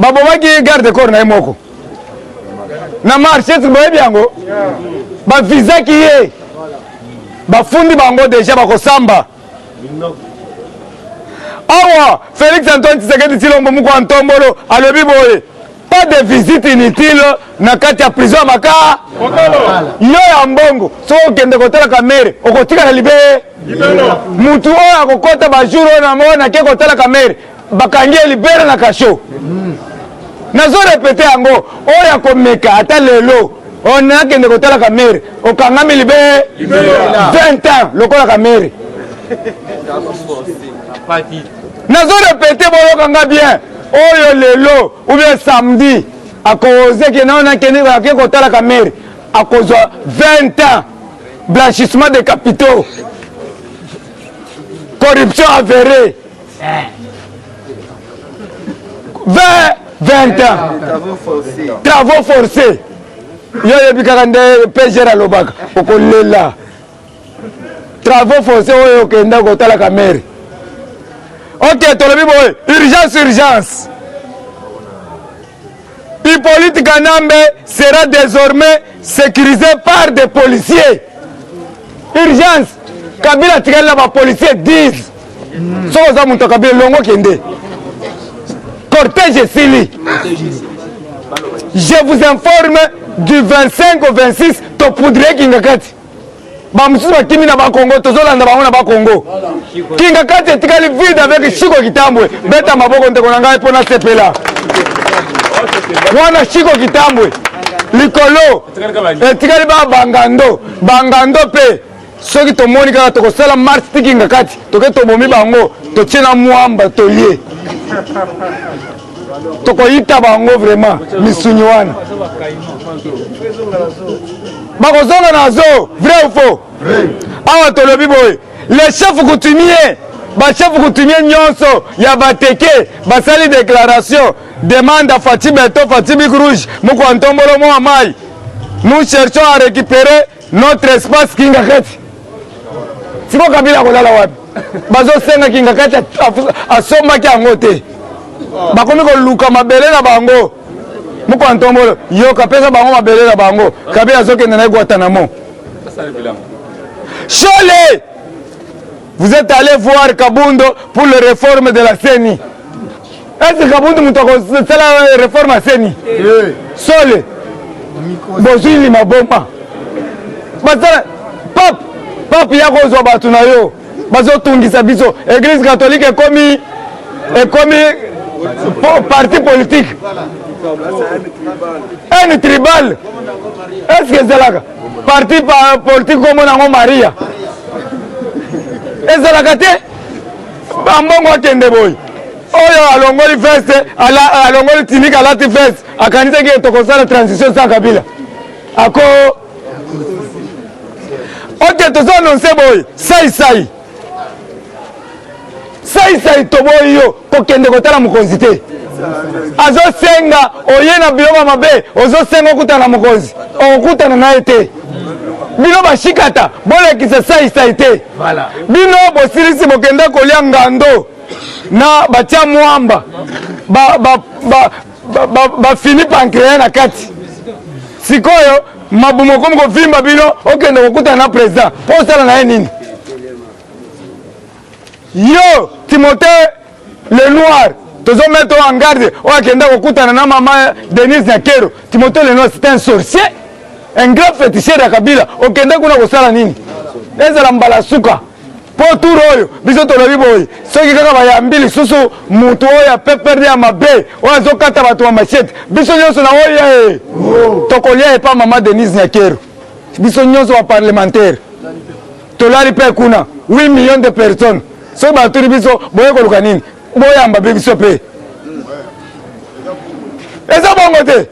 babomaki garde corps na ye moko na marché boyebi yango bavizaki ye bafundi bango deja bakosamba awa Félix Antoine Tshisekedi Tshilombo muko Antombolo alobi boye pas de visite inutile na kati ya prison ya Makala yo ya mbongo so okende kotala kamere okotika na libe mutu oyo akokota bajour oyo na mona ke kotala kamere bakangi libere na kasho nazo repete yango oyo akomeka ata lelo on akende kotala kamere okangami libe 20 ans lokola kamere nazo repete boyokanga bien oyo lelo ou bien samedi akoze ke naona kende kotala kamere akozwa 20 ans blanchissement de capitaux corruption avérée 20 ans travaux forcés yo yebikaka nde PGR alobaka okolela travaux forcés oyo okenda kotala kamere. Ok, tolobi boy, urgence. Hippolyte Kanambe sera désormais sécurisé par des policiers. Urgence. Kabila tikala ba policiers disent. So za muntu Kabila longo kende. Cortège Sili. Je vous informe du 25 au 26 to poudre kingakati. Bamususu bakimi na bakongo tozolanda bango na bakongo kingakati etikali vide avec Chiko Kitambwe beta maboko ndeko na ngai pona sepela wana Chiko Kitambwe likolo etikali ba bangando pe soki tomoni kaka tokosala marche tikingakati toke tobomi bango totiena mwamba tolie tokoyita bango vraiment misunyi wana bakozonga nazo vrai ou faux awa tolobi boye les chefs coutumiers nyonso ya bateke basali déclaration demande à Fati Beto Fati Big Rouge muko Antombolo mo amai nous cherchons à récupérer notre espace kingakati siko Kabila kolala wapi bazo senga kingakati asomaki yango te bakomi koluka mabele na bango muko Antombolo yo kapesa bango mabele na bango Kabila azokende na Guantanamo. Chole, vous êtes allé voir Kabundo pour la réforme de la CENI. Est-ce que Kabundo c'est la réforme à CENI? Chole, bozili maboma basala pape ya kozwa batu na yo bazotungisa biso église catholique ekomi parti politique. Un tribal. Est-ce que c'est là? Parti politique comme on a Maria. Est-ce que c'est là? Bambongo kende boy. Oyo alongoli feste, alongoli tinika alati feste. Akanisa ki tokosa la transition sans Kabila. Ako. Ok, tozo annonce boy. Sai. Sai toboy yo. Kokende kotala mukonzi te. Azo senga oyena biloma mabe ozo senga okutana mukonzi okutana naye te bino bashikata bolekisa sai te bino bosilisi bokenda kolia ngando na batia mwamba bafini pancréas na kati sikoyo mabumo komi kovimba bino okenda kokutana na président po osala na ye nini yo Timothée le Noir tozo mettre en garde o akenda kokutana na mama Denise Nyakero. Timothée le Noir c'est un sorcier, un grand féticheur ya Kabila. Okenda kuna kosala nini? Ezala mbala suka po turoyo biso tolobi boy soki kaka bayambili susu mutu oya peperde ya mabe oya zokata batu wa machete biso nyonso na oya tokolia epa mama Denise Nyakero biso nyonso wa parlementaire tolari pe kuna 8 millions de personnes soki baturi biso boye koluka nini boyamba biso pe eza bongo te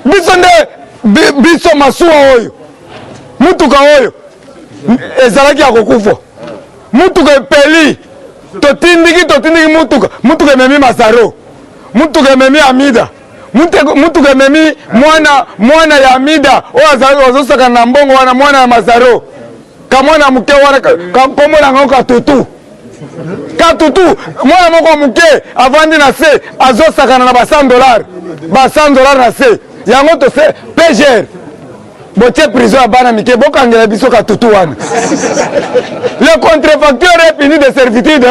biso nde biso masuwa oyo mutuka oyo ezalaki ya kokufa mutuka epeli totindiki mutuka ememi Masaro mutuka ememi Amida mutuka ememi mwana ya Amida oyo azosaka na mbongo wana mwana ya Masaro kamwana muke wana komona ngo katutu Katutu mwana moko muke avandi na se azosakana na ba $100 na se yango to se PGR botie prison ya bana mike bokangela biso Katutu wana. Le contrefacteur est puni de servitude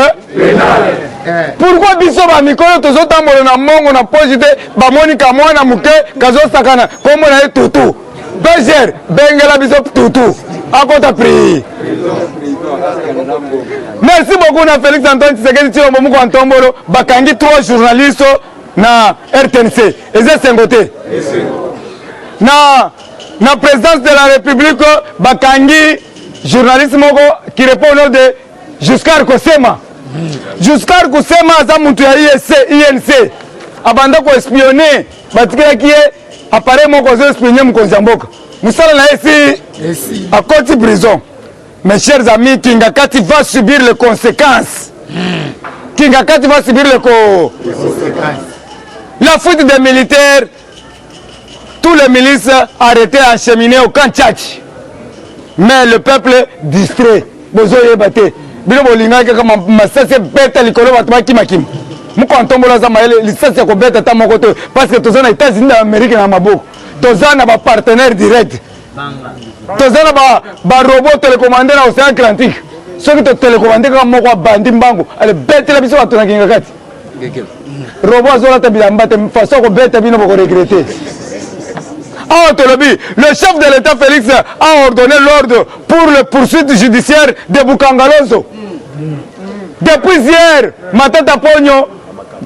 pourquoi biso ba mikolo tozotambola na mongo na poche te bamoni ka mwana muke kazosakana kombo na ye Tutu PGR bengela biso Tutu akota pri. Merci beaucoup na Félix Antoine Tshisekedi Tshilombo Muko Antombolo bakangi 3 journalistes na RTNC eze sengote na présidence de la République bakangi journaliste moko qui répond au nom de Giscard Kosema. Giscard Kosema aza mutu ya INC abanda ko espionner batikela ki appareil moko zo espionner mukonzi mboka musala na esi à côté prison. Mes chers amis, Kingakati va subir les conséquences. Kingakati va subir les conséquences. La fuite des militaires, tous les milices arrêtés acheminés au camp Tchatch. Mais le peuple distrait. Bozoye bate. Bilo bolinga kama masase beta likolo batuma kimakim. Muko antombola za maele lisase ko beta ta mokoto parce que tozana États-Unis d'Amérique na maboko. Tozana ba partenaire direct. Tozana ba robot télécommandé na Océan Atlantique. Soki to télécommandé ka moko bandi mbango. Ale beta la biso batuna Kingakati. Robot azola tabila mbate façon ko beta bino boko regretter. Le chef de l'État Félix a ordonné l'ordre pour le poursuite judiciaire de Bukangalozo. Depuis hier, Matata Pogno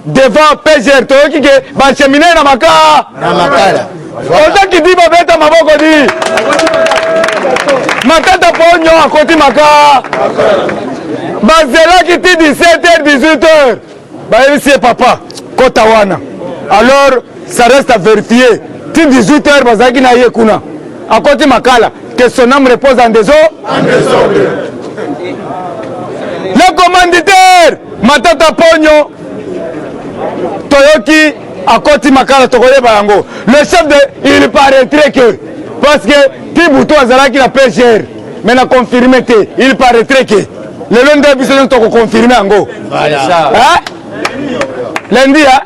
devant PGR Toyoki va cheminer na Makala. Oza qui dit Babeta Maboko dit Matata Pogno à côté Makala. Bazela qui dit 17h, 18h. Bah, c'est papa, Kotawana. Alors, ça reste à vérifier. 18h bazaki na yekuna à côté Makala que son âme repose en désordre. Le commanditaire Matata Pogno Toyoki à côté Makala Tokoye Balango. Le chef de il paraîtrait que parce que Tibuto Azalaki la PGR mais n'a confirmé que il paraîtrait que le lundi biso to confirmer ango. Voilà. Hein? Lundi hein?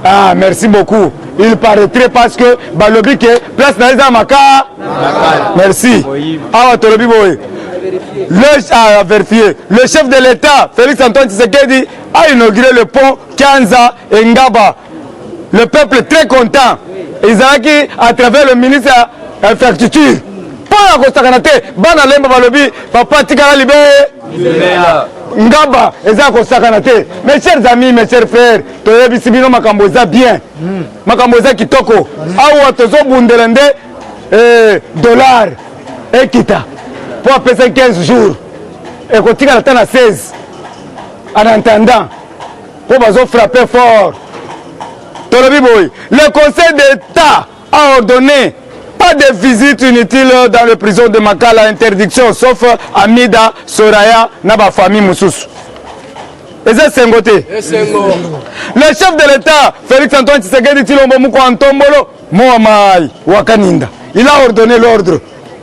Ah merci beaucoup. Il paraîtrait parce que balobi que place na Maka. Merci. Ah tolobi boy. A vérifié. Le chef de l'État, Félix Antoine Tshisekedi, a inauguré le pont Kanza et Ngaba. Le peuple est très content. Isaki à travers le ministre de l'Infrastructure. Pas la Kostakanate, Bana Lemba Balobi, Papa Tikara Libé. Ngaba, Ezako Sakanate. Mes chers amis, mes chers frères, Toyebi Sibino Makamboza bien. Makamboza Kitoko. Awa Tozo Bundelende, dollars, et Kita. Pour appeler 15 jours. Et quand tu as la 16. En attendant, pour frapper fort. Le Conseil d'État a ordonné pas de visite inutile dans les prisons de Makala, interdiction, sauf Amida, Soraya, Naba famille Moussous. Et c'est Sengoté. Le chef de l'État, Félix Antoine Tshisekedi Tshilombo Muko Antombolo, Mohamai Wakaninda, il a ordonné l'ordre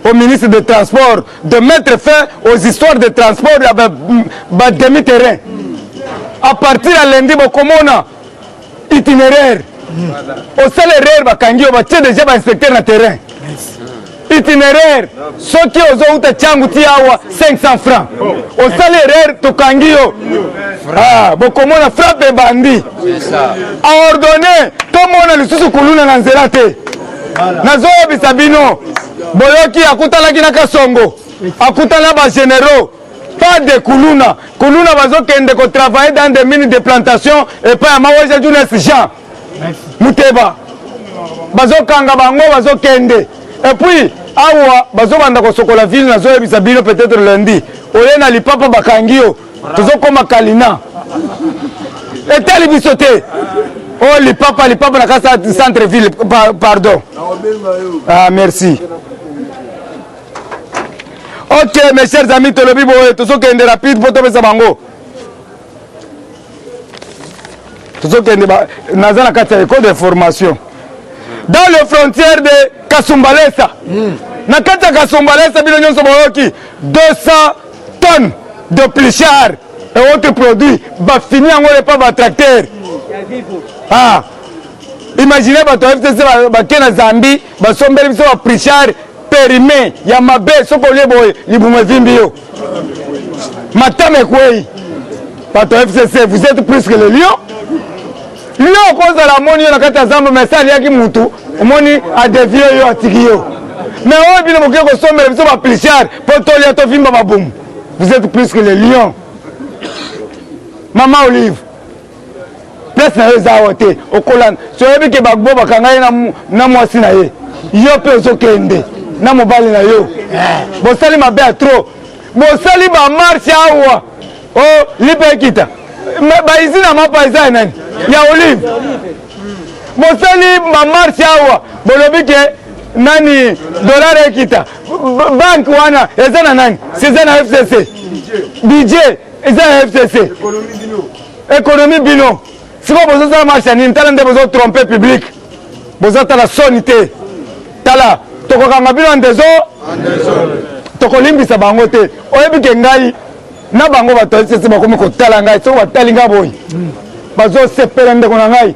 au ministre des Transports de mettre fin aux histoires de transport à demi-terrain. À partir de lundi, Bokomona, itinéraire. Au salaire, Bakangi, on va déjà inspecter le terrain. Itinéraire, ceux qui ont eu 500 francs. Au salaire, Tokangio. Ah, Bokomona frappe et bandit. A ordonné, comme on a le sous-Kuluna Nanzelate. Nazo Bisabino. Boyoki akutalaki na Kasongo, akutala ba généraux, pas de Kuluna. Kuluna bazo kende ko travailler dans des mines de plantation et pas à Mawaja Jonas Jean. Muteba. Bazo kanga bango bazo kende. Et puis awa bazo banda ko sokola ville nazo ebisabino peut-être lundi. Oyena lipapa bakangio. Tozo koma Kalina. Et tel bisoté. Oh lipapa na kasa centre ville pardon. Ah merci. Ok, mes chers amis, Tolobi Boé, tout ce qui est rapide pour tomber sa bango. Tout ce qui est Nazana Katayeko de formation. Dans les frontières de Kasumbalesa, Nakata Kasumbalesa, 200 tonnes de plichard et autres produits bafini yango le pas batracteur. Ah, imaginez bato FCC bakena na Zambie basombeli biso ba prichard périmé ya mabe soko leboye libumwe vimbi yo matame kwei bato FCC vous êtes plus que le lion. Lion koza la moni yo na kati ya Zambie mesali yaki mutu omoni a dévier yo atiki yo mais oyo bino moke ko sombela biso ba prichard potoli ya to vimba babumu. Vous êtes plus que le lion. Maman Olive place na yo za wote okolana so yebi ke bagbo bakanga na mwasi na ye yo pe ozokende na mobali na yo bosali mabe a trop bosali ba marche awa o lipe kita ba izina mapa isa nani ya Olive bosali ba marche awa bolobi ke nani dollar ekita bank wana eza na nani c'est na FCC budget eza na FCC économie bino siko bozo za marche ni tala nde bozo tromper public bozo tala sonité tala tokokanga bino ndezo tokolimbisa bango te oyebi ke ngai na bango bato FCC bakomi kotala ngai soko batali nga boyi bazo sepela ndeko na ngai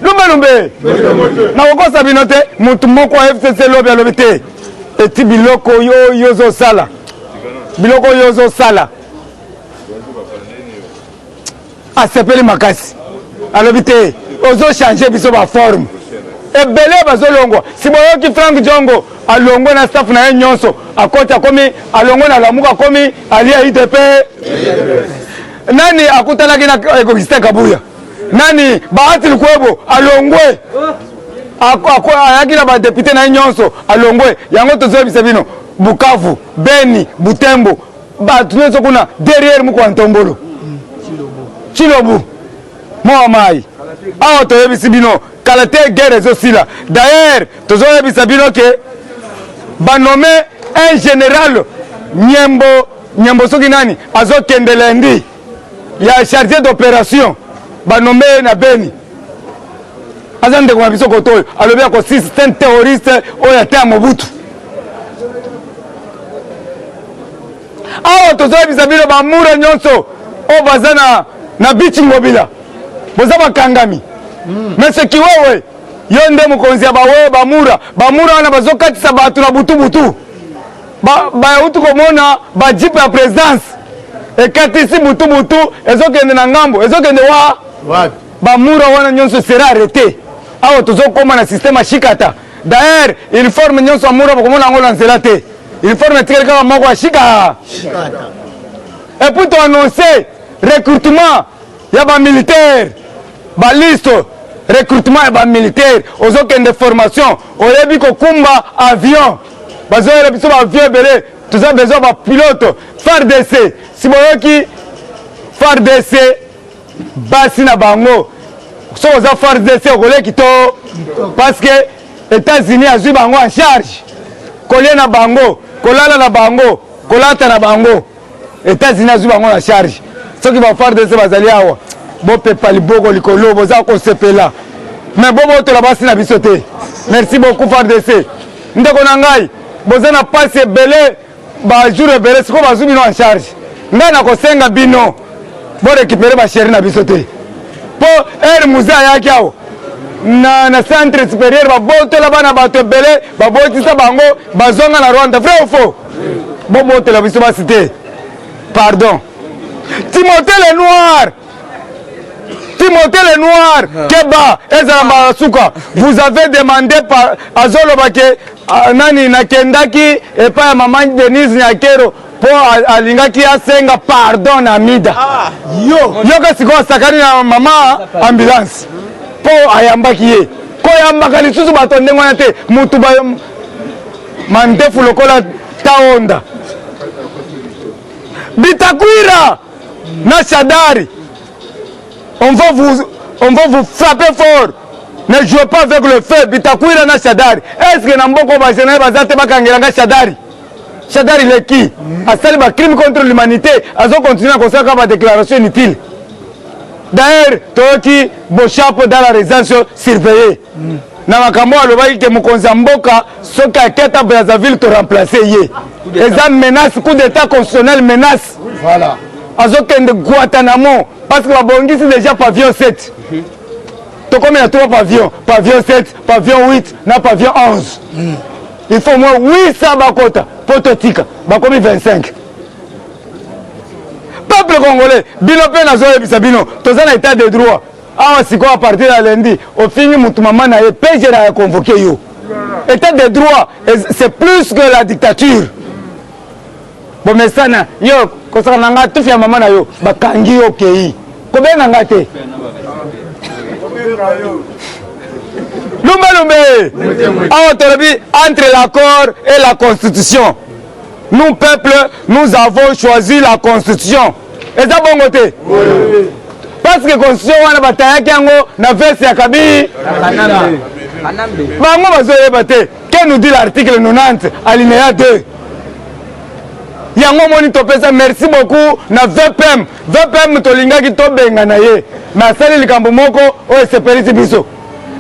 lumbe na kokosa bino te mutu moko wa FCC lobi alobi te eti biloko yozo sala biloko yozo sala asepeli makasi alobi te ozo changer biso ba forme ebele bazolongwa si boyoki Frank Jongo alongwe na staff na ye nyonso akoti akomi alongwe na lamuka akomi alia IDP nani akutalaki na Augustin Kabuya nani Bahati Lukwebo alongwe ayaki na badepute na ye nyonso alongwe yango tozoyebisa bino Bukavu Beni Butembo bato nyonso kuna derrière Mukwa Ntombolo Chilobu Moa Mai awa toyebisi bino kala te guerre ezosila d'ailleurs tozoyebisa bino ke banome un général nyembo soki nani azokende lundi ya chargé d'opération banome na Beni aza ndeko na biso koto oyo alobi akosiste un terroriste oyo ate ya Mobutu awa tozoyebisa bino bamura nyonso oyo baza na bichi ngobila boza bakangami mais ce qui wewe yo nde mokonzi ya bawe bamura wana bazokatisa bato na butu bayauti komona bajipe ya présidence ekatisi butu ezokende na ngambo ezokende wa bamura wana nyonso sera arrêté awa tozokoma na système ashikata d'ailleurs uniforme nyonso amura bakomona yango na nzela te uniforme etikali kaka moko ashika et puis to annoncer recrutement ya bamilitaire baliste recrutement ya bamilitaire ozokende formation oyebi kokumba avion bazoyela biso baavion ebele toza besoin bapilote FARDC si boyoki FARDC basi na bango soki oza FARDC okoleki to parce que États-Unis azwi bango en charge kolia na bango kolala na bango kolata na bango États-Unis azwi bango na charge soki ba FARDC bazali awa bopepa liboko likolo boza kosepela mais bobotola basi na biso te merci beaucoup FARDC ndeko na ngai boza na pasi ebele bajour ebele siko bazwi bino en charge ngai nakosenga bino borekipere basheri na biso te mpo ere muze ayaki awa na centre supérieur babotola bana bato ebele babotisa bango bazonga na Rwanda vrai ou faux bobotola biso basi te pardon Timothée le Noir Keba ezala masuka vous avez demandé par azoloba ke nani nakendaki epa ya mama Denise Nyakero po alingaki asenga pardon na Mida yoka sikoyo asakani na mama ambulance po ayambaki ye koyambaka lisusu bato ndenge wana te mutu mandefu lokola taonda Bitakwira na Shadari on va vous frapper fort. Ne jouez pas avec le feu. Bitakwira na Shadari. Est-ce que Namboko Bazena Bazate Bakangelanga Shadari? Shadari il est qui? Asali ba crime contre l'humanité. Azo continuer à consacrer ma déclaration inutile. D'ailleurs, Toki Bochapo dans la résidence surveillée. Na makambo alobaki ke mokonzi mboka soki aketa Brazzaville to remplacer ye. Eza menace coup d'état constitutionnel menace. Voilà. azokende Guantanamo parce que babongisi déjà pavillon 7. Donc comme il y a 3 pavillons, pavillon 7, pavillon 8, na pavillon 11. Il faut au moins 800 bakota pour totika, bakomi 25. Peuple congolais, bino pe nazo ebisa bino, toza na état de droit. Awa siko à partir de lundi, au fini mutu mama na ye PG na convoqué yo. État de droit, c'est plus que la dictature. Bon mais ça na yo kosaka nanga tufi ya mama na yo bakangi yo kei. Kobe nanga te. Lumbe. Entre l'accord et la constitution. Nous, peuple, nous avons choisi la constitution. Et ça, bon côté? Oui. Parce que la constitution, on a bataillé na verset ya Kabi. Bango bazoye bate. Qu'est-ce nous dit l'article 90, alinéa 2? Yango moni topesa merci beaucoup na VPM. VPM tolinga ki tobenga na ye. Mais asali likambo moko o sepelisi biso.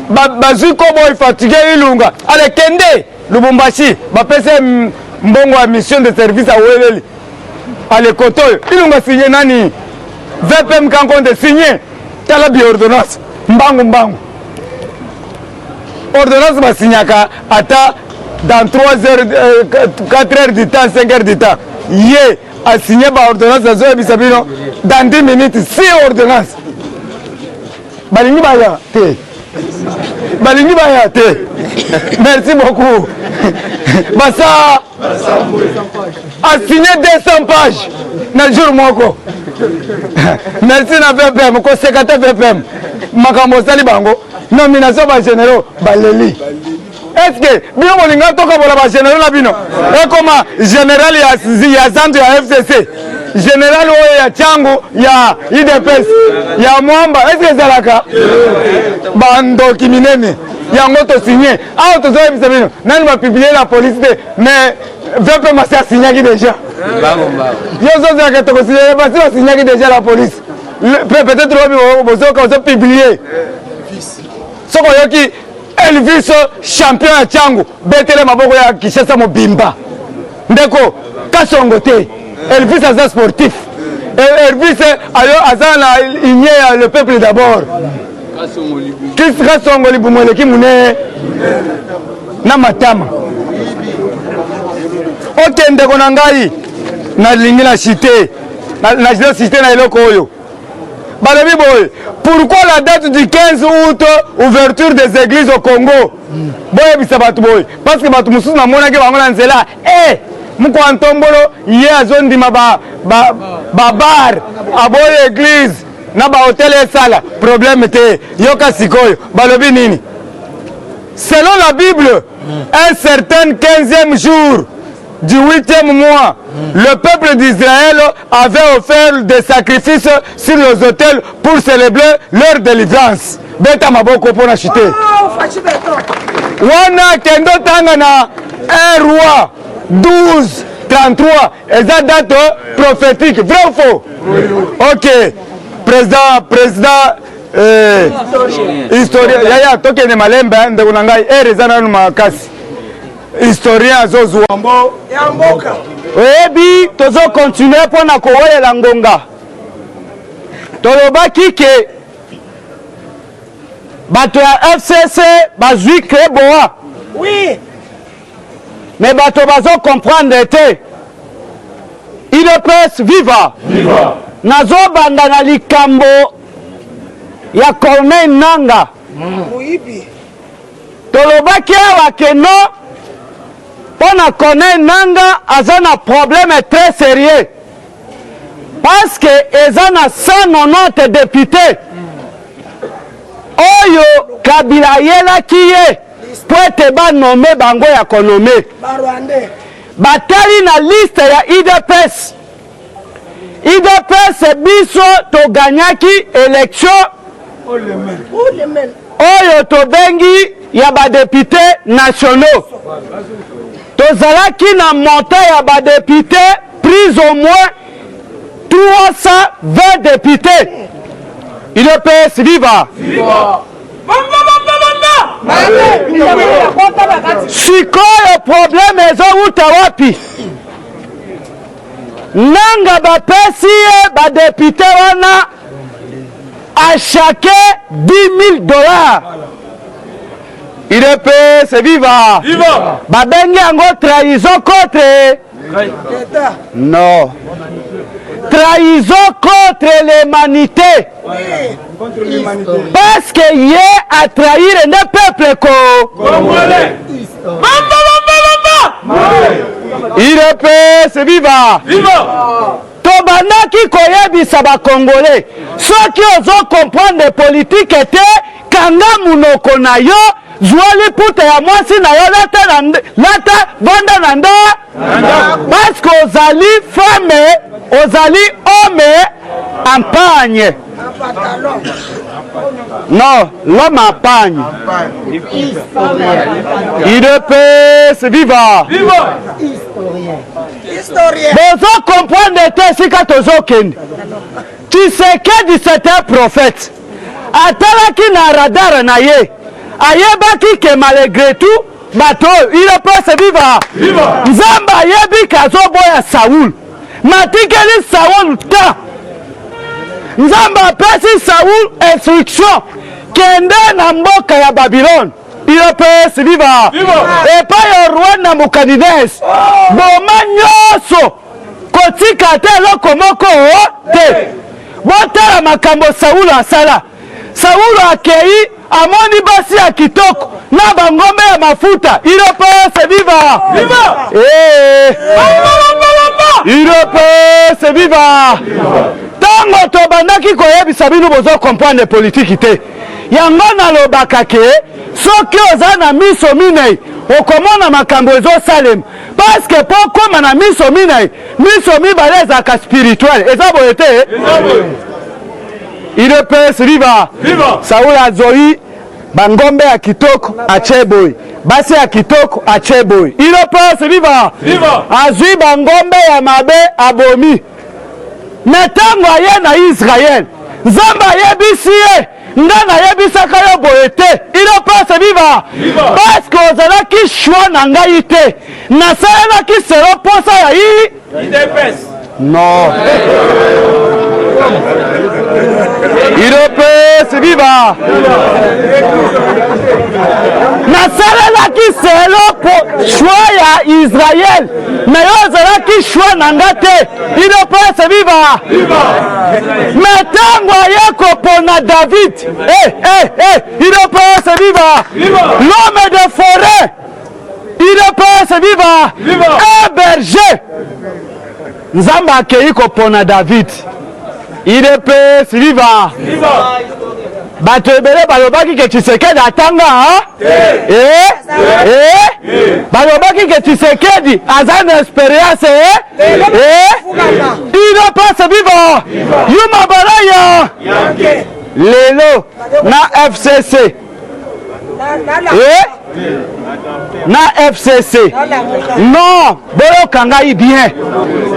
Bazui kobo fatigué ilunga. Ale kende Lubumbashi bapese mbongo wa mission de service a Weleli. Ale kotoyo ilunga signé nani? VPM kan compte signé tala bi ordonnance mbangu. Ordonnance ba signaka ata dans 3 heures 4 heures du temps 5 heures du temps. Yé a signé ba ordonnance à Zoé Bisabino dans 10 minutes 6 ordonnances. Balingi baya te. Merci beaucoup. Bassa a signé 200 pages na jour moko. Merci na VPM ko secrétaire VPM. Makambo sali bango nomination ba généraux baleli. Est-ce que bien molinga toka bola ba général na bino? Et comment général ya Zandu ya FCC? Général oyo ya Changu ya IDPS ya Mwamba est-ce que zalaka? Bando kiminene yango to signé. Ah to zoe bisabino. Nani va publier la police mais VP m'a signé qui déjà. Yo zo zaka to signé parce que signé qui déjà la police. Peut-être bozo ka zo publier. Soko yoki Elvis champion ya Changu betele maboko ya Kishasa Mobimba ndeko kasongo te. Elvis aza sportif. Elvis ayo azana inye le peuple d'abord. Kasongo libumwele ki mune na matama. Ok ndeko na ngai na lingi na cité na cité na eloko oyo. Balobi boy, pourquoi la date du 15 août, ouverture des églises au Congo? Boy, bisa batu boy. Parce que batu mususu na mona ke bango nzela. Muko antombolo ye azondi bar aboye église na ba hôtel et sala. Problème te yoka sikoyo. Balobi nini? Selon la Bible, un certain 15e jour du 8e mois, le peuple d'Israël avait offert des sacrifices sur les autels pour célébrer leur délivrance. Beta maboko pour acheter. Wana kendo tangana un roi 12 33 et ça date prophétique. Vrai ou faux? Ok. Président historien. Yaya toke ne malemba ndeko nangai erezana no makasi. Historien Zozo Yamboka. Oyebi tozo continuer pour na kowoya la ngonga. Tolobaki ke bato ya FCC bazui kreboa. Oui. Mais bato bazo comprendre te. IDPS viva. Viva. Nazo banda na likambo ya Corneille Nanga. Muibi. Tolobaki awa ke no pour na Corneille Nanga aza na problème très sérieux parce que eza na 190 députés oyo Kabila yelaki ye po ete banome bango ya konome batali na liste ya IDPS biso toganyaki élection oyo tobengi ya badéputés nationaux. Tozalaki na montant ya ba député pris au moins 320 députés. IDPS viva. Viva. Sikoyo problème ezo uta wapi? nanga bapesi ye badepute wana à chacun 10 000 $. UDPS viva. Viva. Babengi yango trahison contre. Non. Trahison contre l'humanité. Parce que y a trahir un peuple congolais. UDPS viva. Viva. Tobandaki koyebisa ba Congolais. Ceux qui osent comprendre politique était kanga munoko na yo zwali puta ya mwasi na yo lata banda na nda. Parce que ozali femme, ozali homme en pagne. Non, l'homme en pagne. UDPS viva. Viva. Bozo comprendre te sika tozokende. Tshisekedi c'est un prophète. Atalaki na radar na ye. Ayebaki ke malgré tout bato UDPS viva. Viva. Nzamba ayebi kazo boya Saoul. Matikeli Saoul ta. Nzamba apesi Saoul instruction kende na mboka ya Babylone. UDPS viva. Epa ya Rwanda mukanides. Boma nyoso kotika te loko moko te. Botala makambo Saoul asala. Saoul akei amoni basi ya kitoko na bangombe ya mafuta. UDPS viva. Viva. UDPS viva. Tango tobandaki koyebisa bino bozo comprendre politique te. Yango nalobaka ke soki oza na miso minei okomona makambo ezosalema. Parce que po koma na miso minei, miso mibale ezaka spirituel. Eza boye te. UDPS viva. Viva. Saoul azoi bangombe ya kitoko acheboy. Basi ya kitoko acheboy. UDPS viva. Viva. Azui bangombe ya mabe abomi. Netango aye na Israël. Nzamba yebisi ye. Ndana yebisaka yo boye te. UDPS viva. Parce que ozalaki choix na ngai te. Nasalelaki selo posa ya UDPS. Non. UDPS viva. Nasalelaki selo po choix ya Israël. Mais yo ozalaki choix na nga te. UDPS viva. Metango aye kopona David. UDPS viva. L'homme de forêt. UDPS viva. Un berger. Nzamba akei kopona David. UDPS viva. Bato ebele balobaki ke Tshisekedi atanga balobaki ke Tshisekedi aza na experience UDPS viva. Yuma Baraya lelo na FCC na FCC non boyoka ngai bien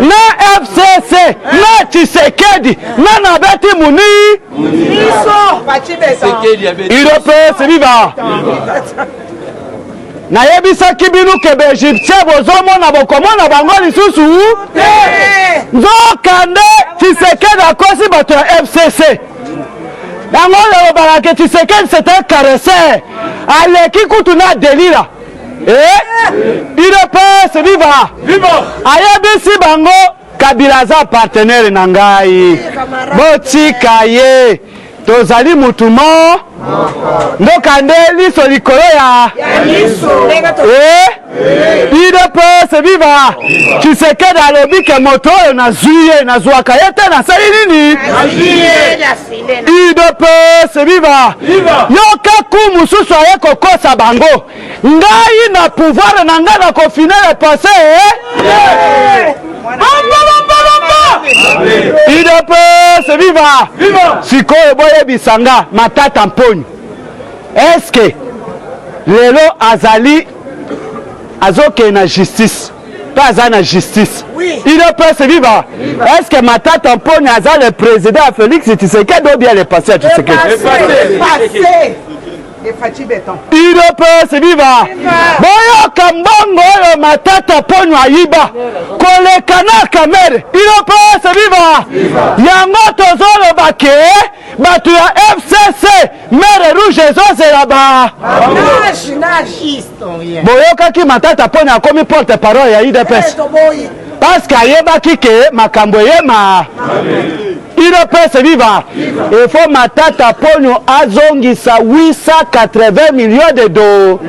na FCC na Tshisekedi na beti muni UDPS viva. Nayebisaki binu ke Egyptien bozomona bokomona bango lisusu nzokande Tshisekedi akosi bato ya FCC. Bango lobala ke Tshisekedi c'est un caresseur. Aleki kutu na delira. UDPS viva. Ayebisi bango Kabila za partenaire na ngai. Botika ye. Tozali mutumo. Ndokande liso likolo ya UDPS viva. Tshisekedi alobi ke moto oyo nazuye nazwaka ye te nasali nini? UDPS viva. Yoka ku mususu aye kokosa bango. Ngai na pouvoir na ngai na kofinele passé UDPS viva. Sikoyo boye bisanga matata mponyo. Est-ce que lelo azali azoke na justice? Pas na justice. UDPS viva. Est-ce que matata mponyo aza le président Félix Tshisekedi ou bien le passé Tshisekedi? UDPS viva boyoka mbongo oyo matata ponyo ayiba kolekana kamere UDPS viva yango tozoloba ke bato ya FCC mere rouge ezozela ba boyokaki matata ponyo akomi porte parole ya UDPS parce que ayebaki ke makambo eyema UDPS viva il faut matata ponyo azongisa 880 millions de dollars.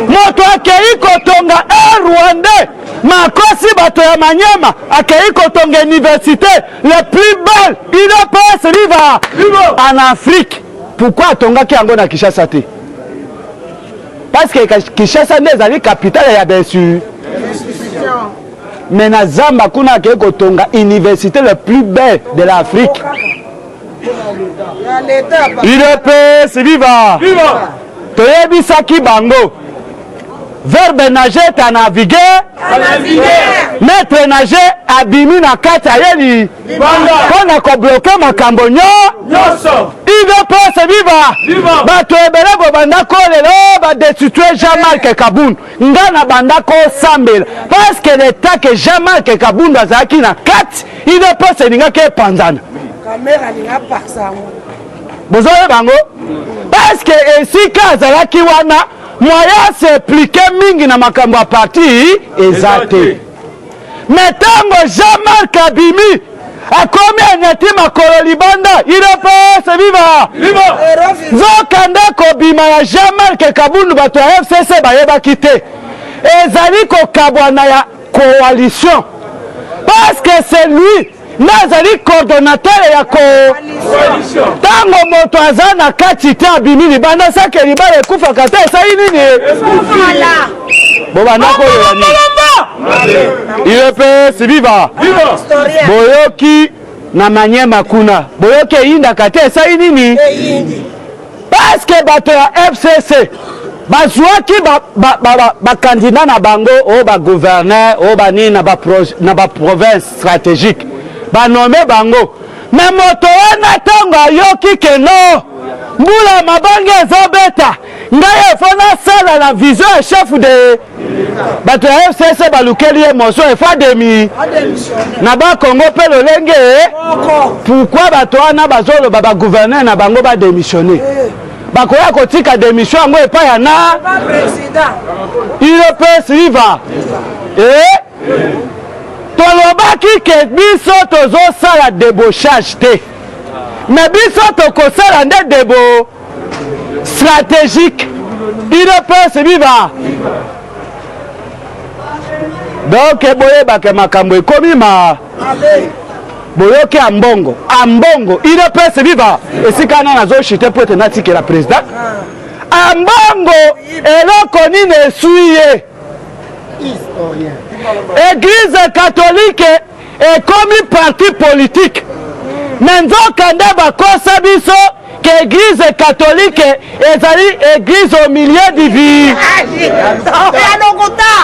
Moto akei kotonga Rwandais makosi bato ya Manyema akei kotonga université le plus belle UDPS viva en Afrique. Pourquoi atongaki yango na Kinshasa te? Parce que Kinshasa nde ezali capitale ya besu. Mais na Zamba kuna akei kotonga université le plus belle de l'Afrique. UDPS viva toyebisaki bango verbe nager ta naviguer maître nager abimi na kati ayeli mpona kobloke makambo nyonso. UDPS viva bato ebele bobandako lelo badestitue Jean-Marc Kabund nga na bandako osambela parce que l'état que Jean-Marc Kabund azalaki na kati UDPS elingaki epanzana bozoye bango parce que esika azalaki wana moyen s'implique mingi na makambo ya parti eza te. Mais ntango Jean-Marc abimi akomi anyati makolo libanda UDPS viva nzoka nde kobima ya Jean-Marc Kabund bato ya FCC bayebaki te ezali kokabwana ya coalition parce que c'est lui nazali coordonnateur ya coalition. Tango moto aza na kati te abimi libanda sake libala ekufaka te esali nini bobandako UDPS viva boyoki na Manyema kuna boyoki eyindaka te esali nini parce que bato ya FCC bazwaki bakandida na bango oyo bagouverneur oyo banini na baprovince stratégique banome bango. Mais moto wana ntango ayoki keno mbula mabange ezobeta ngai efo nasala na vision ya chef de bato ya FCC balukeli ye moso efo demi na bakongo mpe lolenge pourquoi bato wana bazoloba bagouverneur na bango badémissionne bakoya kotika démission yango epai ya na UDPS viva tolobaki ke biso tozosala débauchage te mais biso tokosala nde debo stratégique UDPS viva donc boyebake makambo ekomi boyoki ambongo UDPS viva esika wana nazoshite po ete natikela président ambongo eloko nini esui ye Église catholique ekomi parti politique mais nzoka nde bakosa biso ke église catholique ezali église au milieu du village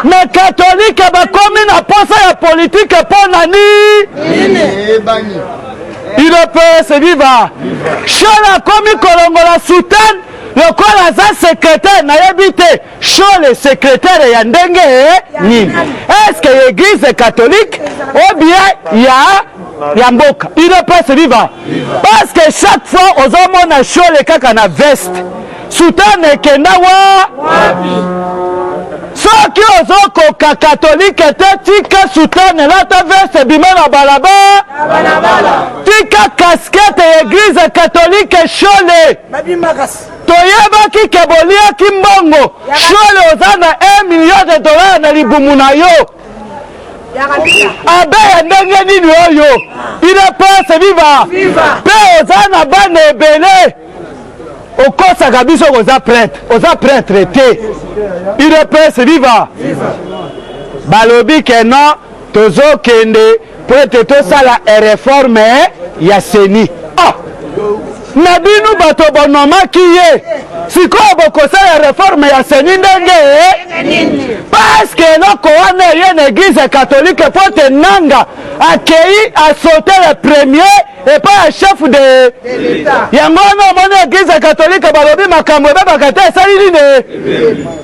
mais catholique bakomi na posa ya politique mpona nini UDPS viva Shole akomi kolongola soutane lokola aza secrétaire nayebi te Shole secrétaire ya ndenge nini est-ce que église catholique ou bien ya mboka UDPS viva parce que chaque fois ozomona Shole kaka na veste soutane ekenda wapi soki ozokoka catholique te tika soutane lata veste bima na balabala tika casquette ya église catholique Shole toyebaki ke boliaki mbongo Shole oza na $1 million na libumu na yo abe ya ndenge nini oyo UDPS viva mpe oza na bana ebele okosaka biso oza prêtre te UDPS viva balobi ke non tozokende po ete tosala réforme ya seni na bino bato bonomaki ye sikoyo bokosala réforme ya seni ndenge parce que eloko wana ye na église catholique po te nanga akei asauté le premier et pas le chef de yango wana omoni église catholique balobi makambo ebebaka te esali nini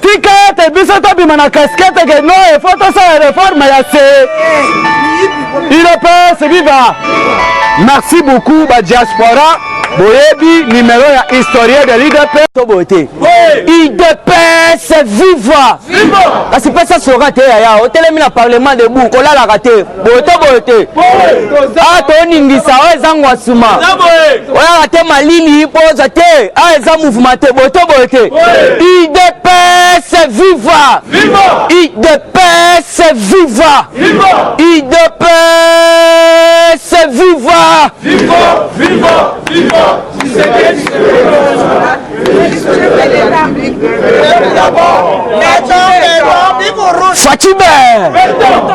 tika ete biso tobima na casquette ke no efo tosala réforme ya se il peut se vivre. Merci beaucoup ba diaspora boyebi numéro ya historien de l'IDP tobote IDPS viva kasi pesa sera te ya otelemi na parlement de bou kolala kate bote to ningisa o ezangwa suma oya te malili poza te a eza mouvement te bote IDPS viva IDPS viva IDPS viva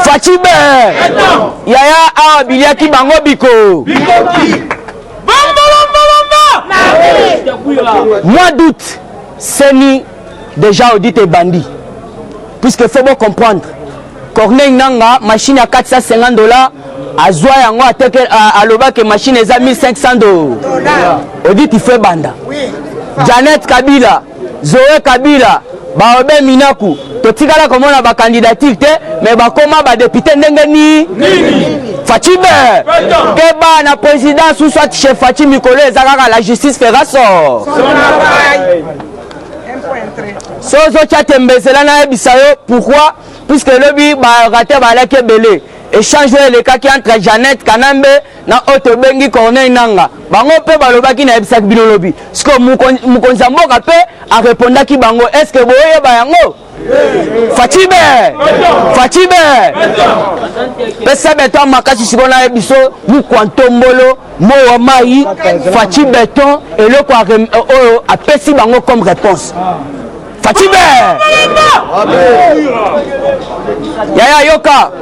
Fachibe Yaya awa biliaki bango biko mois d'août Seni déjà audit et bandit puisque faut bien comprendre Corneille Nanga machine à $450 azwa yango ateke aloba ke machine eza $1500 audit il fait banda Janet Kabila Zoé Kabila baobe minaku totikala komona ba candidature te mais bakoma ba député ndenge ni Fachibe ke ba na président sous soit chef Fachi Mikolo ezaka la justice fera sort sozo tembezela na ebisayo pourquoi puisque lobi ba raté ba la kebele échange le cas qui entre Janet Kanambe na Otobengi Corneille Nanga bango pe balobaki na ebisak bino lobi sko mukonza mboka pe a répondaki bango est-ce que boye ba yango Fachibe pesa beton makasi sikona ebiso mu kwantombolo mo wa mai Fachi beton et le quoi a pesi bango comme réponse Fachibe Yaya Yoka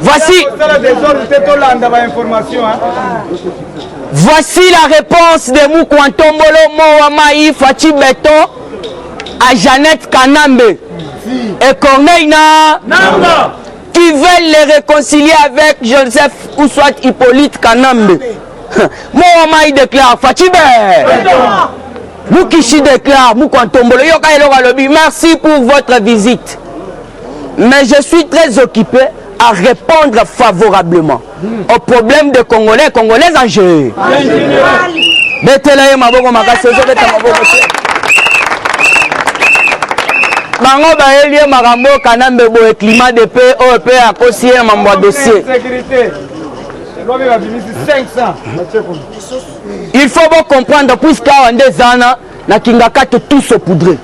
voici la réponse de Mukwantombolo Moamaï Fachi Beton à Jeannette Kanambe et Corneille Nanga qui veulent les réconcilier avec Joseph ou soit Hippolyte Kanambe. Moamaï déclare Fachibe Mukishi déclare Mukwantombolo Yoka Eloga Lobi, merci pour votre visite. Mais je suis très occupé à répondre favorablement aux problèmes des Congolais en jeu. Bango baelie marambo kanambe boe climat de paix au paix à causer un membre dossier. Il faut bien comprendre puisqu'à des années na kingaka tout se poudrer.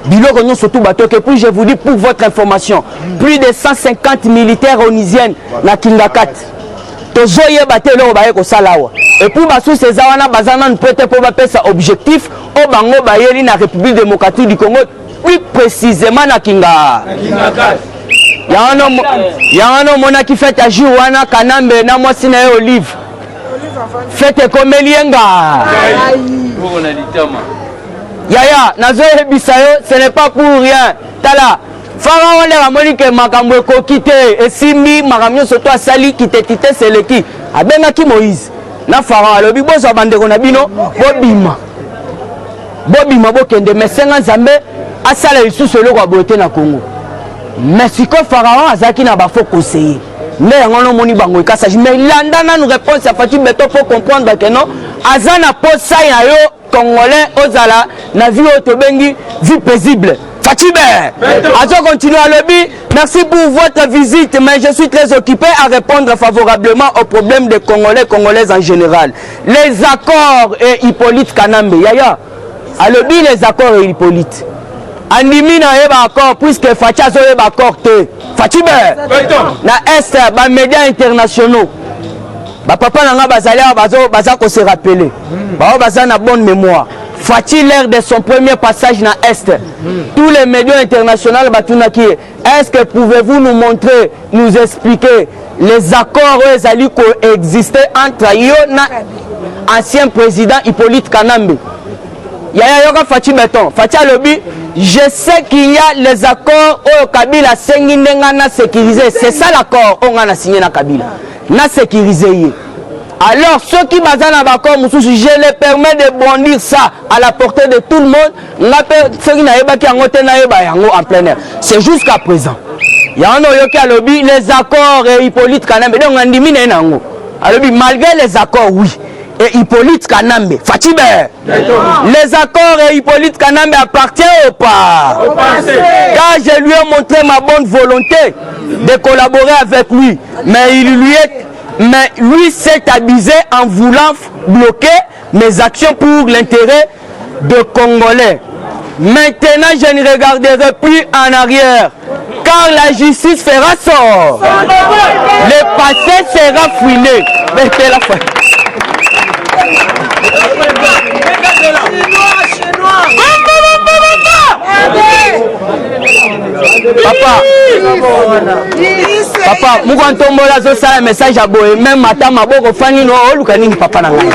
Biloko surtout bateau que puis je vous dis pour votre information, plus de 150 militaires onisiennes na Kingakat. Tozoye batelo baye ko salawa. Et pour basu ces awana bazana ne peut pas passer ça objectif au bango bayeli na République démocratique du Congo, plus précisément na Kingakat. Yano mona qui fait à jour wana Kanambe na mwasi na olive. Faites comme Elienga. Yaya, nazo ebisayo, ce n'est pas pour rien. Tala, Pharaon le ramoni ke makambo kokite, et simbi makamyo soto asali kite c'est le qui. Abenga ki Moïse. Na Pharaon alobi bozo bandeko na bino, bobima bokende mesenga nzambe asala lisusu eloko abote na Congo. Mais siko Pharaon azaki na bafo conseiller. Mais yango moni bango ekasa, mais landa na nous réponse à Fachi Beton pour comprendre que non, azana posa ya yo Congolais ozala na vie otobengi vie paisible. Fachibe azo continue à lobby. Merci pour votre visite, mais je suis très occupé à répondre favorablement aux problèmes des Congolaises en général. Les accords et Hippolyte Kanambe Yaya à lobby les accords et Hippolyte Andimi na eba accord puisque Facha zo eba accord te Fachibe na est ba médias internationaux ba papa nanga bazali baza ko se rappeler ba baza na bonne mémoire. Fachi lors de son premier passage na est tous les médias internationaux batunaki est-ce que pouvez-vous nous montrer nous expliquer les accords ezali ko exister entre yo na ancien président Hippolyte Kanambe Yaya yoka Fachi Beton. Fachi a lobby. Je sais qu'il y a les accords au Kabila Sengindenga sécurisé. C'est ça l'accord on a signé na Kabila. Na sécurisé. Alors ceux qui basent dans l'accord, je les permets de bondir ça à la portée de tout le monde. En plein air. C'est jusqu'à présent. Il y a un qui a lobby les accords et Hippolyte Kanambe. Donc on dit malgré les accords, oui. Et Hippolyte Kanambe, Fatibé. Les accords et Hippolyte Kanambe appartiennent ou pas? Car je lui ai montré ma bonne volonté de collaborer avec lui. Mais lui s'est abusé en voulant bloquer mes actions pour l'intérêt de Congolais. Maintenant, je ne regarderai plus en arrière, car la justice fera sort. Le passé sera fouillé. Papa, moukan tombola zo sala message à boye même matin maboko fani no oluka nini papa na ngai.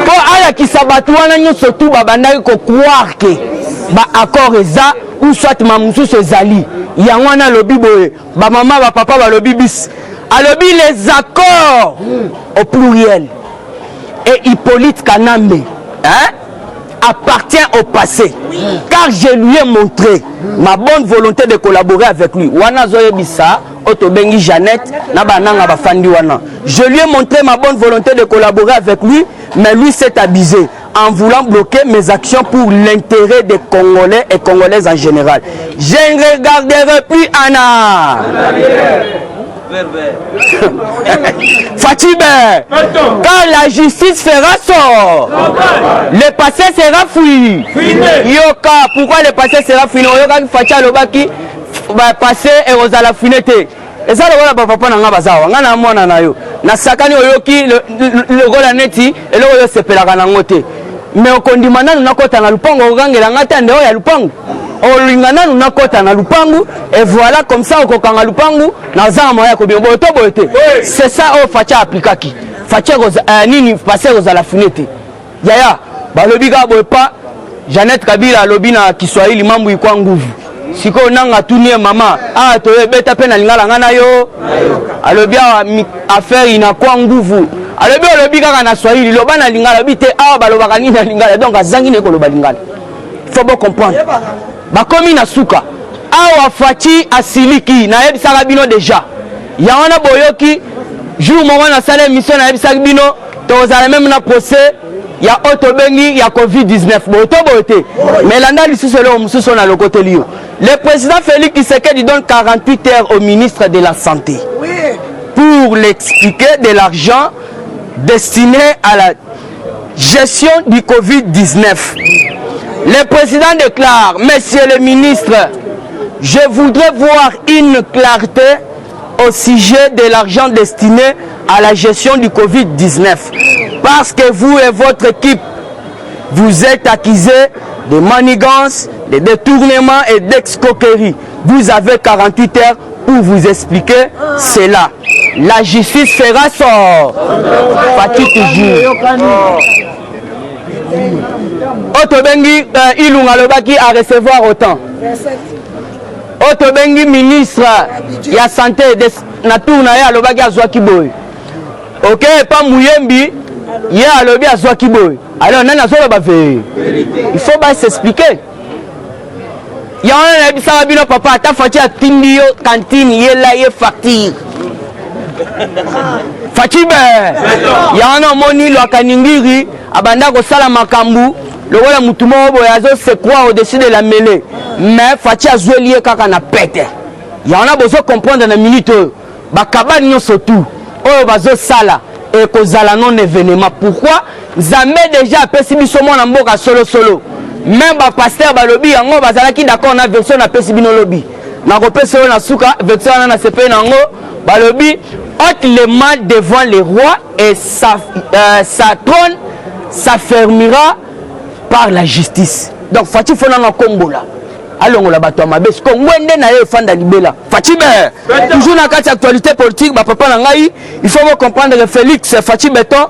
Bo aya kisabatu wana nyonso tu babandaki ko croire que ba accord eza ou soit mamususu ezali. Yango na lobi boye ba maman ba papa ba lobi bis. A lobi les accords au pluriel et Hippolyte Kanambe, hein? Appartient au passé, car je lui ai montré ma bonne volonté de collaborer avec lui. Wana zoye bisa, otobengi Jeannette, nabananga bafandi wana. Je lui ai montré ma bonne volonté de collaborer avec lui, mais lui s'est abusé en voulant bloquer mes actions pour l'intérêt des Congolais et Congolaises en général. Je ne regarderai plus Anna. Fatibé, quand la justice fera sort, le passé sera fouillé. Yoka, pourquoi le passé sera fouillé? Yoka Fatia Lobaki, passé et Rosala Funete. Et ça, le rôle papa n'a pas ça. On a un mois na yo. Na sakani oyoki le rôle neti et le rôle se pela kana ngote. Mais au condimana nous nakota na lupango ogangela ngata ndeo ya lupango. Olingana nous nakota na lupango et voilà comme ça okokanga lupango na zama ya kobimbo to boete. C'est ça au Fatia aplikaki. Fatia nini passer aux la funete. Yaya balobi ga boye pa Jeannette Kabila lobi na Kiswahili mambo ikwa nguvu. Siko nanga tunie mama to beta pe na lingala ngana yo alobia affaire inakuwa nguvu alobi kaka na Swahili loba na lingala bite awa balobaka nini na lingala donc azangi ne koloba lingala. Il faut bien comprendre bakomi na suka awa Fachi asiliki na yebisaka bino déjà ya wana boyoki jour moko na sala émission na yebisaka bino tozala même na procès ya otobengi ya Covid-19 bote mais landa lisusu le mususu na lokote liyo. Le président Félix Tshisekedi donne 48 heures au ministre de la Santé pour l'expliquer de l'argent destiné à la gestion du Covid-19. Le président déclare, Monsieur le ministre, je voudrais voir une clarté au sujet de l'argent destiné à la gestion du Covid-19. Parce que vous et votre équipe, vous êtes accusés de manigance, de détournement et d'escroquerie. Vous avez 48 heures pour vous expliquer cela. La justice fera sort. Fati toujours. Otobengi Ilunga Lobaki à recevoir autant. Otobengi ministre ya santé na tourna ya Lobaki a Zwaki Boy. Ok, pas Mouyembi, ya Alobi a Zwaki Boy. Alors nana zo ba fait. Il faut pas s'expliquer. Ya on a dit ça bino papa ta Fati a tindi yo cantine yela ye facture. Fatibé. Ya on a moni lo kaningiri abanda ko sala makambu le wala mutumo boya zo se croire au-dessus de la mêlée. Mais Fati a joué lié kaka na pète. Ya on a besoin comprendre na minute ba kabani nyonso tout. Oh bazo sala et kozala non événement. Pourquoi? Jamais déjà apesi biso mona mboka solo. Même ba pasteur balobi yango bazalaki d'accord na version na pesi bino lobi. Na kopesa na suka version na CP nango balobi ôte les mains devant les rois et sa trône s'affermira par la justice. Donc Fati fona na kombola. alongola bato ya mabe siko ngwende na ye efanda libela Fachibe toujours na kati actualité politique papa na ngai il faut comprendre que Félix Fachi Beton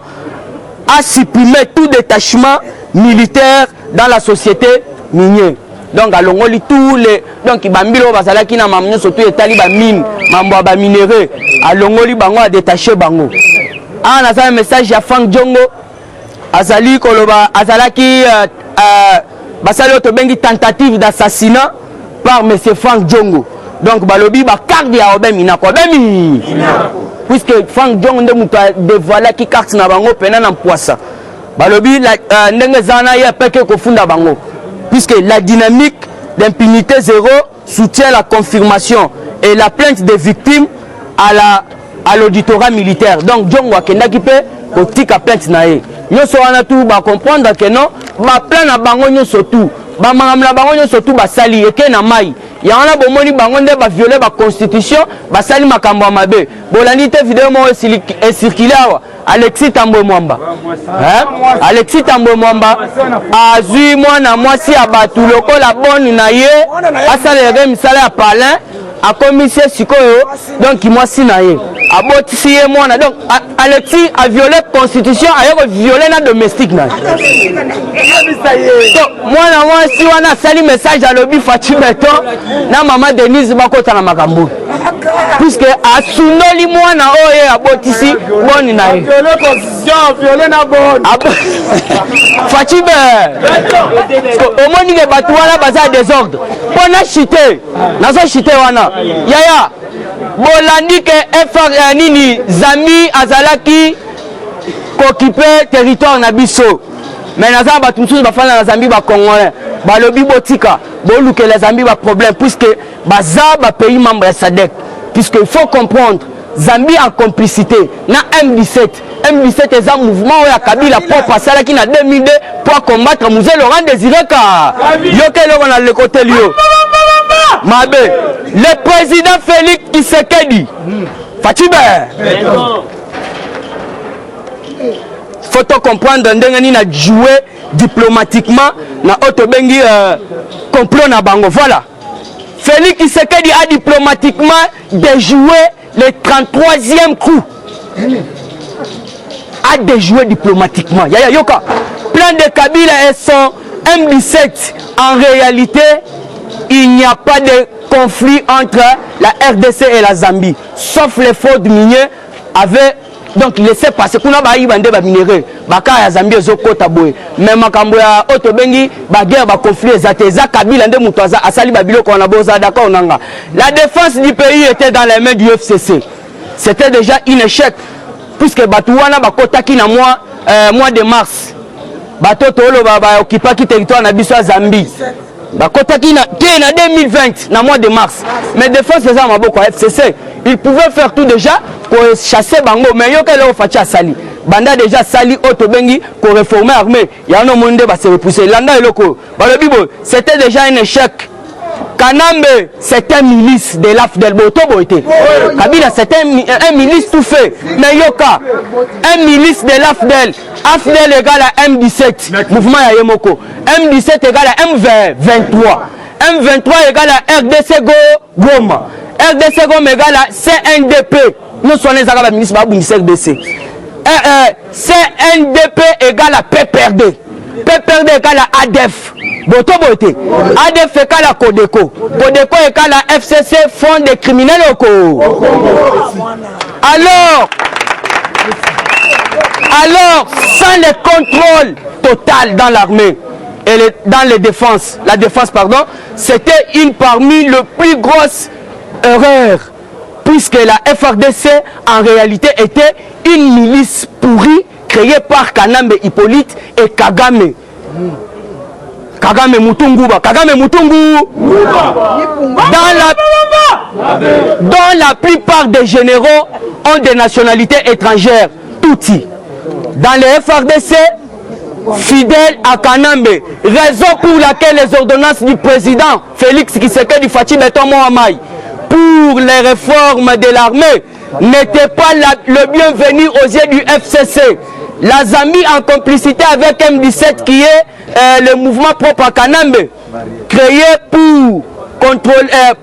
a supprimé tout détachement militaire dans la société minière. Donc alongoli tous les donc bambilo bazalaki na mamnyo surtout etali ba mine mambo ba minéraux alongoli bango a détacher bango. Ah na un message ya Frank Djongo azali koloba azalaki basali to bengi tentative d'assassinat par monsieur Frank Djongo. Donc balobi ba carte ya obemi na ko bemi puisque Frank Djongo nde muto dévoiler ki carte na bango pena na poissa balobi la ndenge zana ya peke ko funda bango puisque la dynamique d'impunité zéro soutient la confirmation et la plainte des victimes à l'auditorat militaire. Donc Djongo akendaki pe ko tika plainte na ye nyonso wana tout ba comprendre que non ba plan na bango nyonso tout ba mangamla bango nyonso tout ba sali eke na mai ya wana bomoni bango nde ba violer ba constitution ba sali makambo ya mabe bolandi te vidéo mo circuler awa Alexis Tambwe Mwamba Alexis Tambwe Mwamba azui mwana mwasi ya batu lokola boni na ye asalere misala ya palin akomisie sikoyo donc mwasi na ye abotisi ye mwana donc Alexis a violé constitution ayoko violer na domestique na so mwana mwasi wana asali message alobi Fachi Beton na mama Denise bakota na makambo puisque asundoli mwana oyo abotisi boni na ye Fachi omoni ke bato wana baza désordre mpona chite nazo chite wana yaya bolandi ke FR nini Zami azalaki kokipe territoire na biso mais naza bato mosusu bafanda na Zambie bacongolais balobi botika bolukela Zambie baproblème puisque baza bapays membre ya SADC puisque il faut comprendre Zambie en complicité na M17 est un mouvement où Kabila propre asalaki na 2002 pour combattre Mzee Laurent Désiré Ka yoke loko na le côté lio mabe le président Félix Tshisekedi Fachibe faut comprendre ndenge ni na jouer diplomatiquement na otobengi complot na bango voilà Félix Tshisekedi a diplomatiquement déjoué le 33e coup a déjoué diplomatiquement. Yaya Yoka, plan de Kabila et son M17. En réalité, il n'y a pas de conflit entre la RDC et la Zambie, sauf les fautes miniers avaient donc laissé passer. Kuna ba ibande ba minéraux, baka ya Zambie ezoko taboé. Mais makambo ya otobengi ba guerre ba conflit ezateza Kabila nde muto asali ba biloko na boza d'accord nanga. La défense du pays était dans les mains du FCC. C'était déjà un échec. Puisque Batouana bakotaki na mois de mars batoto olo ba occupaki territoire na biso Zambie bakotaki na 2020 na mois de mars mais défense les armes maboko FCC ils pouvaient faire tout déjà pour chasser bango mais yo kele ofacha sali banda déjà sali otobengi pour réformer armée ya no monde ba se repousser landa eloko balobi bo c'était déjà un échec. Kanambe, c'est un milice de l'AFDEL. Kabila, c'est un milice tout fait. Mais Yoka, un milice de l'AFDEL. AFDEL égale à M17. Mouvement Yayemoko. M17 égale à M23. M23 égale à RDC Goma. RDC Goma égale à CNDP. Nous sommes les Arabes ministres de RDC. CNDP égale à PPRD. PPRD égale à ADEF. ADF égale à Codeco. Codeco égale à FCC, Fonds des criminels locaux. Alors, sans le contrôle total dans l'armée et dans les défenses, la défense, pardon, c'était une parmi les plus grosses erreurs, puisque la FRDC, en réalité, était une milice pourrie créée par Kanambe Hippolyte et Kagame. Kagame Mutungu. Dont la plupart des généraux ont des nationalités étrangères. Touti. Dans les FRDC, fidèles à Kanambe. Raison pour laquelle les ordonnances du président Félix Tshisekedi Fachi Beton Mohamai pour les réformes de l'armée n'était pas le bienvenu aux yeux du FCC. La Zambie en complicité avec M17 qui est le mouvement propre à Kanambe, créé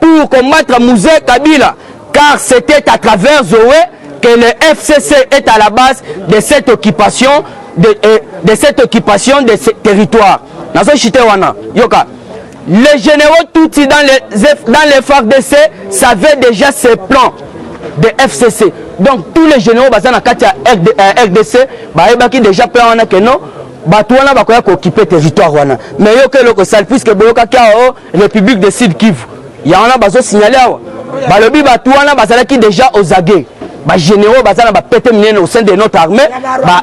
pour combattre Mouzé Kabila, car c'était à travers Zoé que le FCC est à la base de cette occupation de ces territoires. Les généraux Tutsi dans les FARDC savaient déjà ces plans de FCC. Donc tous les généraux basés dans la RDC, ils déjà plan que non. Batouana va occuper le territoire. Mais il y a que sale puisque Boyoka République de Sud Kivu. Il y a un bazo signalé. Balobi Batouana bazalaki déjà aux aguets. Les généraux bazana ba pété minen au sein de notre armée,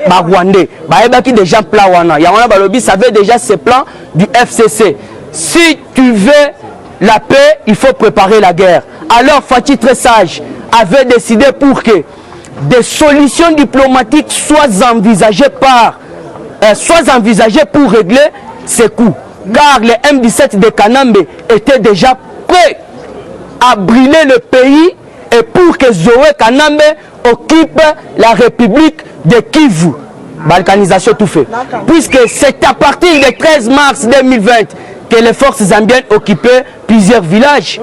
Rwandais. Bayebaki déjà plan wana. Il y a un balobi savait déjà ces plans du FCC. Si tu veux la paix, il faut préparer la guerre. Alors Fachi très sage avait décidé pour que des solutions diplomatiques soient envisagées pour régler ces coups. Car les M17 de Kanambe étaient déjà prêts à brûler le pays et pour que Zoé Kanambe occupe la République de Kivu. Balkanisation tout fait. Puisque c'est à partir du 13 mars 2020 que les forces zambiennes occupaient plusieurs villages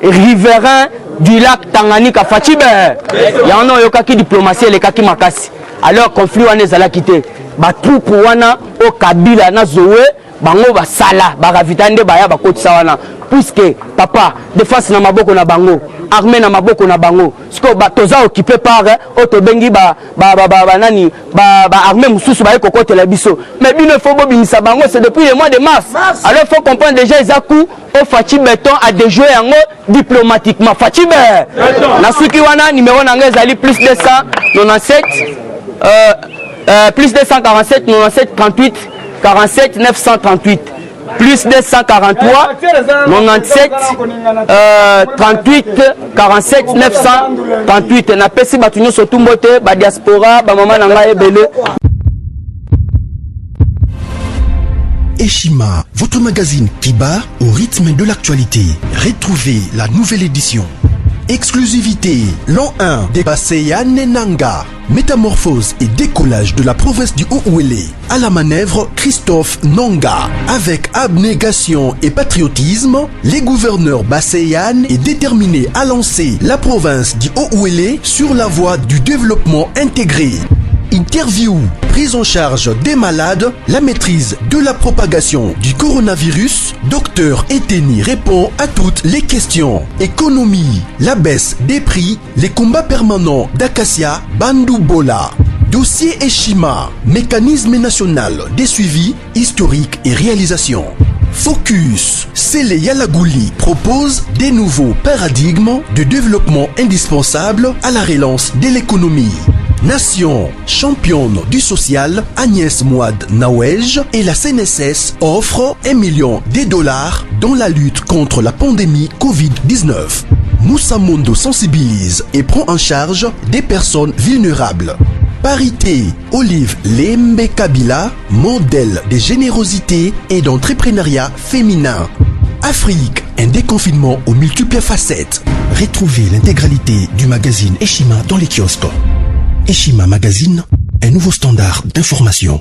riverains du lac Tanganyika Fachibe. Il y en a qui diplomatie les kaki makasi. Alors conflit wana zala quitté. Ba troupe wana au Kabila na Zoé bango ba sala ba ravitande baya ba kotisa wana. Puisque papa défense na maboko na bango, armée na maboko na bango. Parce que ba toza occupé par auto bengi ba armée mususu ba kokote la biso. Mais bino faut bobinisa bango c'est depuis le mois de mars. Alors faut comprendre déjà Isaku au Fachi Béton a déjoué en diplomatiquement. Fachi Béton. Na suki wana numéro nanga ezali plus 297 plus 247 97 38 47 938 plus 243 97 38 47 938 na pesi batunyo surtout mbote ba diaspora ba mama nanga ebele. Eshima, votre magazine qui bat au rythme de l'actualité. Retrouvez la nouvelle édition. Exclusivité, l'an 1 des Basseyane Nanga. Métamorphose et décollage de la province du Haut-Ouélé. À la manœuvre, Christophe Nanga. Avec abnégation et patriotisme, les gouverneurs Basseyane est déterminé à lancer la province du Haut-Ouélé sur la voie du développement intégré. Interview, prise en charge des malades, la maîtrise de la propagation du coronavirus, Dr Eteni répond à toutes les questions. Économie, la baisse des prix, les combats permanents d'Acacia, Bandou Bola. Dossier Eshima, mécanisme national des suivis historiques et réalisations. Focus, Sele Yalagouli propose des nouveaux paradigmes de développement indispensables à la relance de l'économie. Nation, championne du social, Agnès Mouad Nawej et la CNSS offrent $1 million dans la lutte contre la pandémie Covid-19. Moussa Mondo sensibilise et prend en charge des personnes vulnérables. Parité, Olive Lembe Kabila, modèle de générosité et d'entrepreneuriat féminin. Afrique, un déconfinement aux multiples facettes. Retrouvez l'intégralité du magazine Eshima dans les kiosques. Eshima Magazine, un nouveau standard d'information.